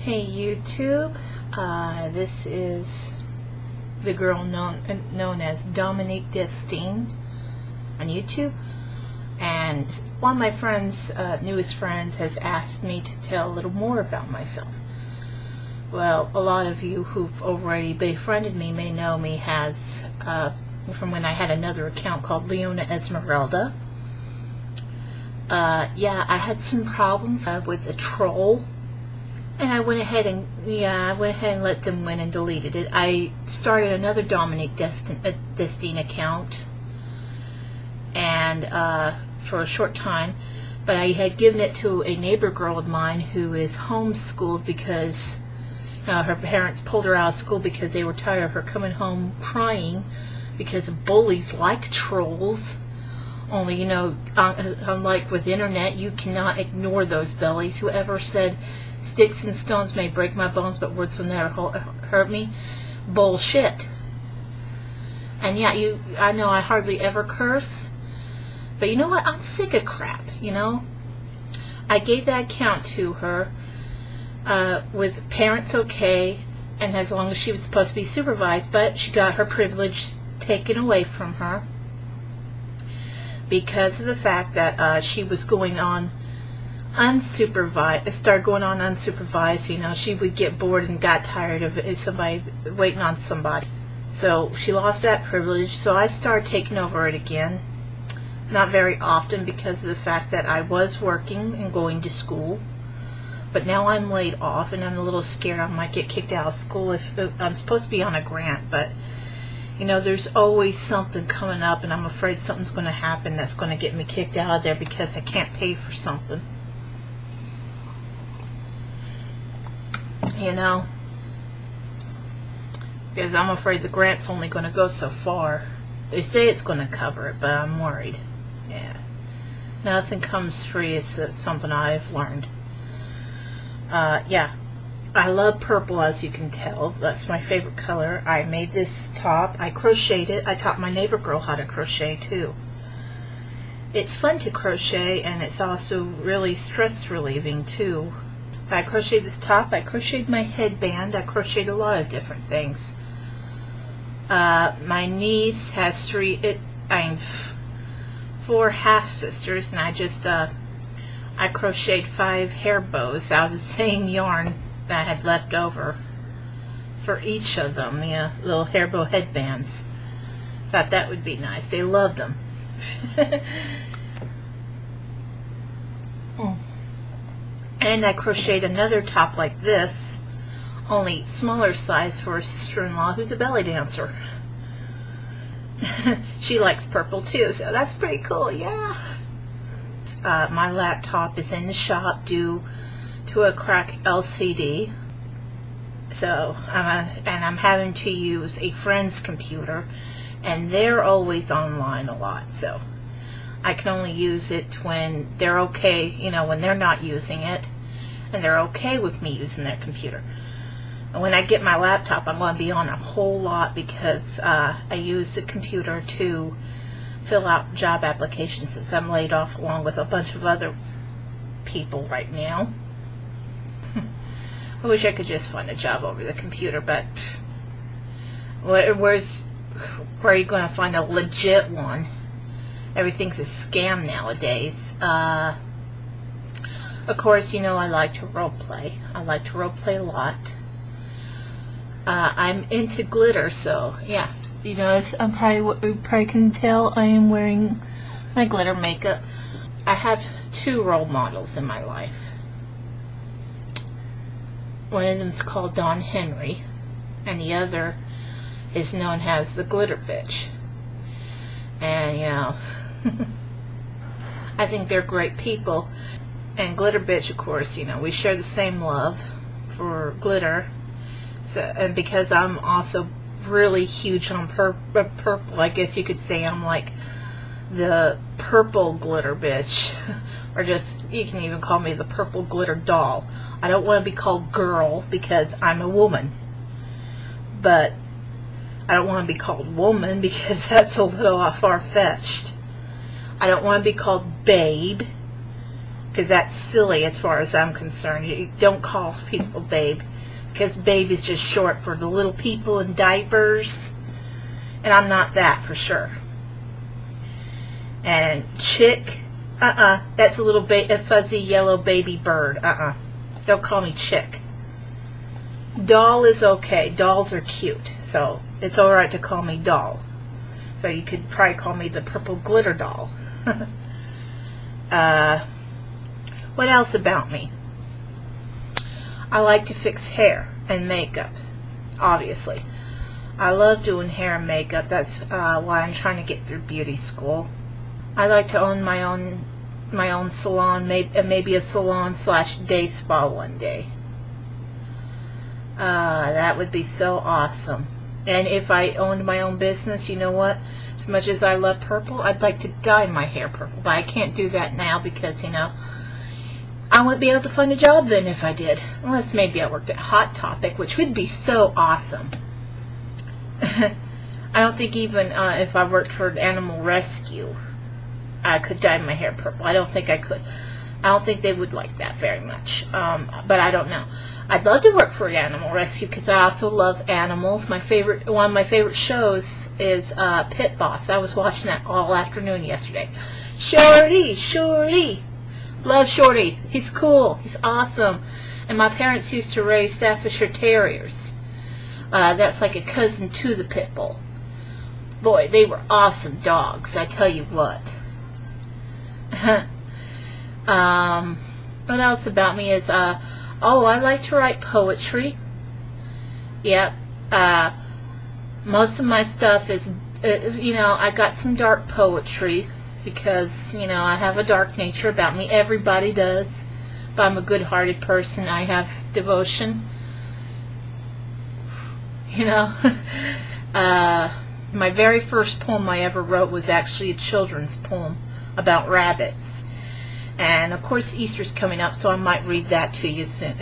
Hey YouTube, this is the girl known as Dominique Destine on YouTube, and one of my friends, newest friends, has asked me to tell a little more about myself. Well, a lot of you who've already befriended me may know me as from when I had another account called Leona Esmeralda. Yeah, I had some problems with a troll. And I went ahead and let them win and deleted it. I started another Dominique Destine account, and for a short time, but I had given it to a neighbor girl of mine who is homeschooled because her parents pulled her out of school because they were tired of her coming home crying because bullies like trolls. Only, unlike with internet, you cannot ignore those bullies. Whoever said sticks and stones may break my bones, but words will never hurt me. Bullshit. And yeah, I know I hardly ever curse, but you know what? I'm sick of crap, I gave that account to her with parents okay, and as long as she was supposed to be supervised, but she got her privilege taken away from her because of the fact that she was going on unsupervised, she would get bored and got tired of somebody waiting on somebody. So she lost that privilege, so I started taking over it again. Not very often because of the fact that I was working and going to school. But now I'm laid off and I'm a little scared I might get kicked out of school if I'm supposed to be on a grant, but there's always something coming up and I'm afraid something's going to happen that's going to get me kicked out of there because I can't pay for something. Because I'm afraid the grant's only going to go so far. They say it's going to cover it, but I'm worried. Yeah. Nothing comes free is something I've learned. Yeah. I love purple, as you can tell. That's my favorite color. I made this top. I crocheted it. I taught my neighbor girl how to crochet too. It's fun to crochet, and it's also really stress relieving too. I crocheted this top, I crocheted my headband, I crocheted a lot of different things. My niece has four half-sisters, and I crocheted 5 hair bows out of the same yarn that I had left over for each of them, little hair bow headbands. Thought that would be nice. They loved them. And I crocheted another top like this, only smaller size, for a sister-in-law who's a belly dancer. She likes purple too, so that's pretty cool, yeah. My laptop is in the shop due to a cracked LCD, so I'm having to use a friend's computer, and they're always online a lot, so I can only use it when they're okay, when they're not using it, and they're okay with me using their computer. And when I get my laptop, I'm going to be on a whole lot because I use the computer to fill out job applications since I'm laid off along with a bunch of other people right now. I wish I could just find a job over the computer, but where are you going to find a legit one? Everything's a scam nowadays. Of course, I like to role play. I like to role play a lot. I'm into glitter, so yeah. As you probably can tell, I am wearing my glitter makeup. I have 2 role models in my life. One of them is called Dawn Henry, and the other is known as the Glitter Bitch. And I think they're great people. And Glitter Bitch, of course, we share the same love for glitter. So, and because I'm also really huge on purple, I guess you could say I'm like the purple glitter bitch. Or just, you can even call me the purple glitter doll. I don't want to be called girl because I'm a woman. But I don't want to be called woman because that's a little far-fetched. I don't want to be called babe because that's silly as far as I'm concerned. You don't call people babe, because babe is just short for the little people in diapers, and I'm not that for sure. And chick, that's a little a fuzzy yellow baby bird. Don't call me chick. Doll is okay. Dolls are cute, so it's alright to call me doll. So you could probably call me the purple glitter doll. What else about me? I like to fix hair and makeup, obviously. I love doing hair and makeup. That's why I'm trying to get through beauty school. I like to own my own salon, maybe a salon / day spa one day. That would be so awesome. And if I owned my own business, you know what? As much as I love purple, I'd like to dye my hair purple. But I can't do that now because, you know, I wouldn't be able to find a job then if I did. Unless maybe I worked at Hot Topic, which would be so awesome. I don't think even if I worked for an animal rescue, I could dye my hair purple. I don't think I could. I don't think they would like that very much. But I don't know. I'd love to work for an animal rescue because I also love animals. One of my favorite shows is Pit Boss. I was watching that all afternoon yesterday. Shorty. Love Shorty. He's cool. He's awesome. And my parents used to raise Staffordshire Terriers. That's like a cousin to the Pit Bull. Boy, they were awesome dogs, I tell you what. What else about me is, I like to write poetry. Yep. Most of my stuff is, I got some dark poetry because, I have a dark nature about me. Everybody does. But I'm a good-hearted person. I have devotion. My very first poem I ever wrote was actually a children's poem about rabbits. And of course Easter's coming up, so I might read that to you soon.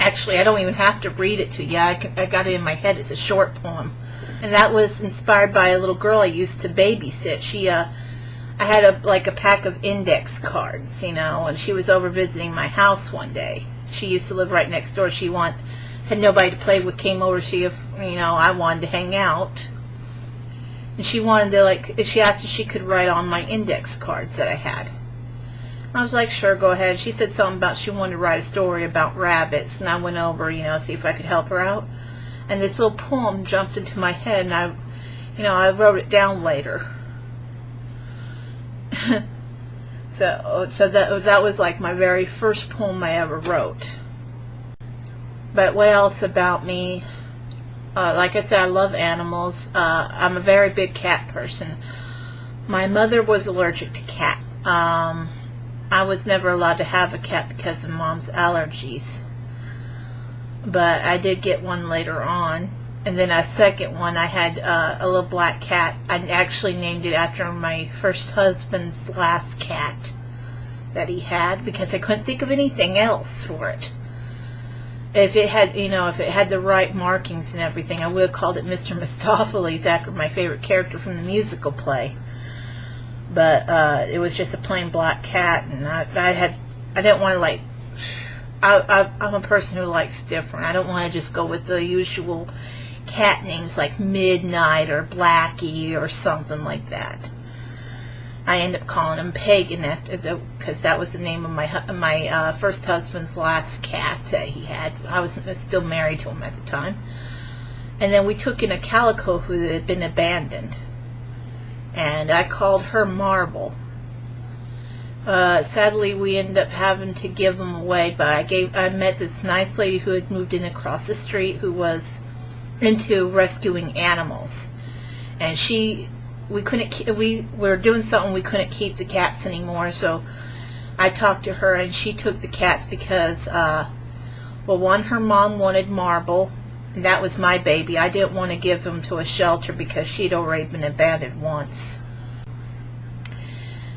Actually, I don't even have to read it to you. I got it in my head. It's a short poem. And that was inspired by a little girl I used to babysit. I had a pack of index cards, and she was over visiting my house one day. She used to live right next door. She had nobody to play with, came over to see if, I wanted to hang out. And she wanted to, she asked if she could write on my index cards that I had. I was like, sure, go ahead. She said something about she wanted to write a story about rabbits, and I went over, see if I could help her out. And this little poem jumped into my head, and I wrote it down later. so that was like my very first poem I ever wrote. But what else about me? Like I said, I love animals. I'm a very big cat person. My mother was allergic to cat. I was never allowed to have a cat because of Mom's allergies. But I did get one later on. And then a second one, I had a little black cat. I actually named it after my first husband's last cat that he had because I couldn't think of anything else for it. If it had the right markings and everything, I would have called it Mr. Mistopheles after my favorite character from the musical play. But it was just a plain black cat, and I didn't want to I'm a person who likes different. I don't want to just go with the usual cat names like Midnight or Blackie or something like that. I ended up calling him Pagan because that was the name of my first husband's last cat that he had. I was still married to him at the time. And then we took in a calico who had been abandoned. And I called her Marble. Sadly, we ended up having to give him away, but I met this nice lady who had moved in across the street who was into rescuing animals. And we were doing something, we couldn't keep the cats anymore, so I talked to her and she took the cats because, one, her mom wanted Marble, and that was my baby. I didn't want to give them to a shelter because she'd already been abandoned once.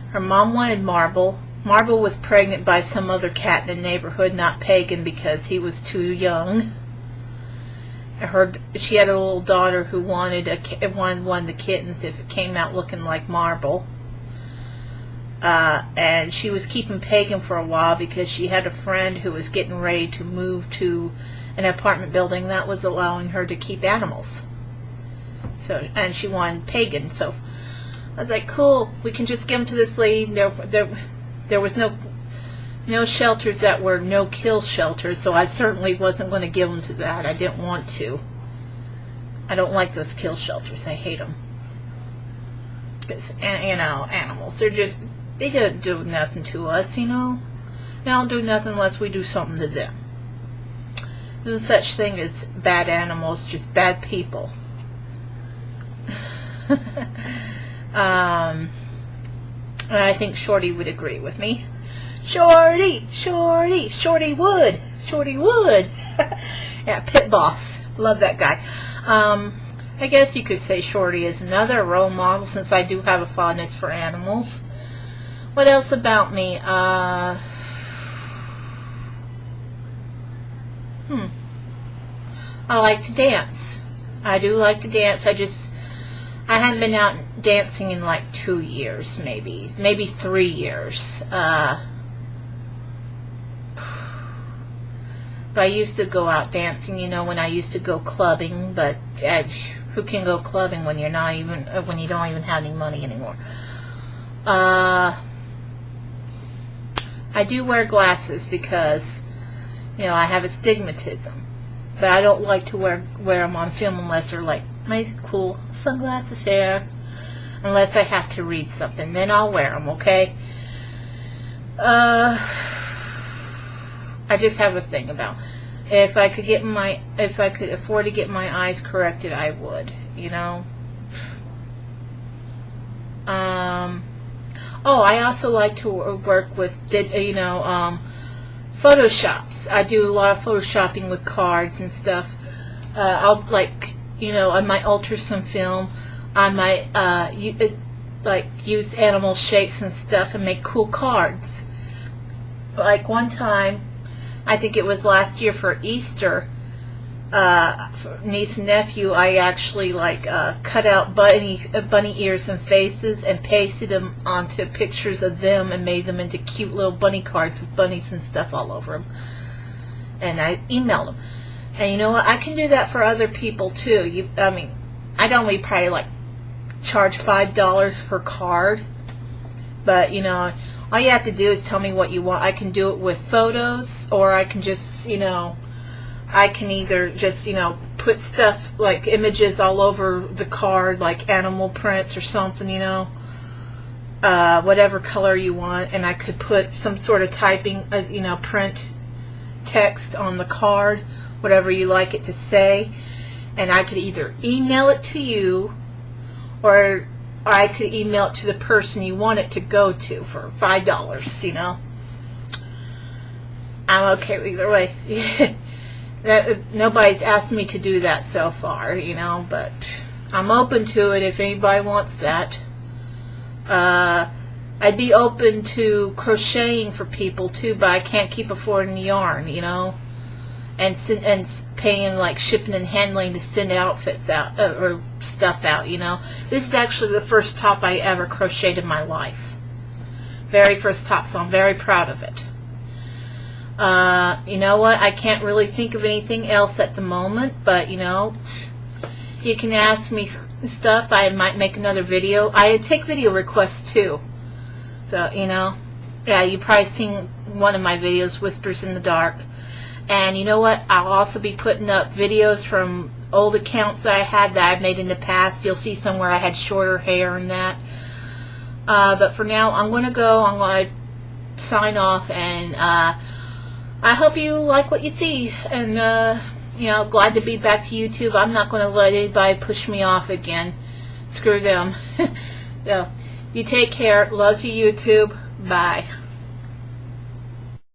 Her mom wanted Marble. Marble was pregnant by some other cat in the neighborhood, not Pagan, because he was too young. She had a little daughter who wanted one of the kittens if it came out looking like Marble. and she was keeping Pagan for a while because she had a friend who was getting ready to move to an apartment building that was allowing her to keep animals. So, and she wanted Pagan, so I was like, cool, we can just give them to this lady. There was no shelters that were no-kill shelters, so I certainly wasn't going to give them to that. I didn't want to. I don't like those kill shelters. I hate them. Because, you know, animals, they don't do nothing to us, you know. They don't do nothing unless we do something to them. There's no such thing as bad animals, just bad people. And I think Shorty would agree with me. Shorty would. Yeah, Pit Boss. Love that guy. I guess you could say Shorty is another role model since I do have a fondness for animals. What else about me? I like to dance. I do like to dance. I haven't been out dancing in like 2 years, maybe 3 years. But I used to go out dancing, you know, when I used to go clubbing. But who can go clubbing when you don't even have any money anymore? I do wear glasses because, you know, I have astigmatism. But I don't like to wear them on film unless they're like my cool sunglasses here. Unless I have to read something, then I'll wear them. Okay. I just have a thing about if I could afford to get my eyes corrected, I would. You know. Oh, I also like to work with Photoshops. I do a lot of photoshopping with cards and stuff. I'll I might alter some film. I might use animal shapes and stuff and make cool cards. Like one time, I think it was last year for Easter, for niece and nephew, I actually cut out bunny ears and faces and pasted them onto pictures of them and made them into cute little bunny cards with bunnies and stuff all over them. And I emailed them. And you know what? I can do that for other people too. I'd only probably charge $5 per card. But you know, all you have to do is tell me what you want. I can do it with photos, or I can just, I can either just, put stuff like images all over the card, like animal prints or something, whatever color you want, and I could put some sort of typing, print text on the card, whatever you like it to say, and I could either email it to you, or I could email it to the person you want it to go to for $5, I'm okay with either way. Nobody's asked me to do that so far, but I'm open to it if anybody wants that. I'd be open to crocheting for people too, but I can't keep affording the yarn, and paying shipping and handling to send outfits out or stuff out. This is actually the first top I ever crocheted in my life. Very first top, so I'm very proud of it. You know what? I can't really think of anything else at the moment, but you can ask me stuff. I might make another video. I take video requests too. So, yeah, you've probably seen one of my videos, Whispers in the Dark. And you know what? I'll also be putting up videos from old accounts that I had that I've made in the past. You'll see somewhere I had shorter hair and that. But for now, I'm going to go. I'm going to sign off, and I hope you like what you see. And, glad to be back to YouTube. I'm not going to let anybody push me off again. Screw them. So, you take care. Loves you, YouTube. Bye.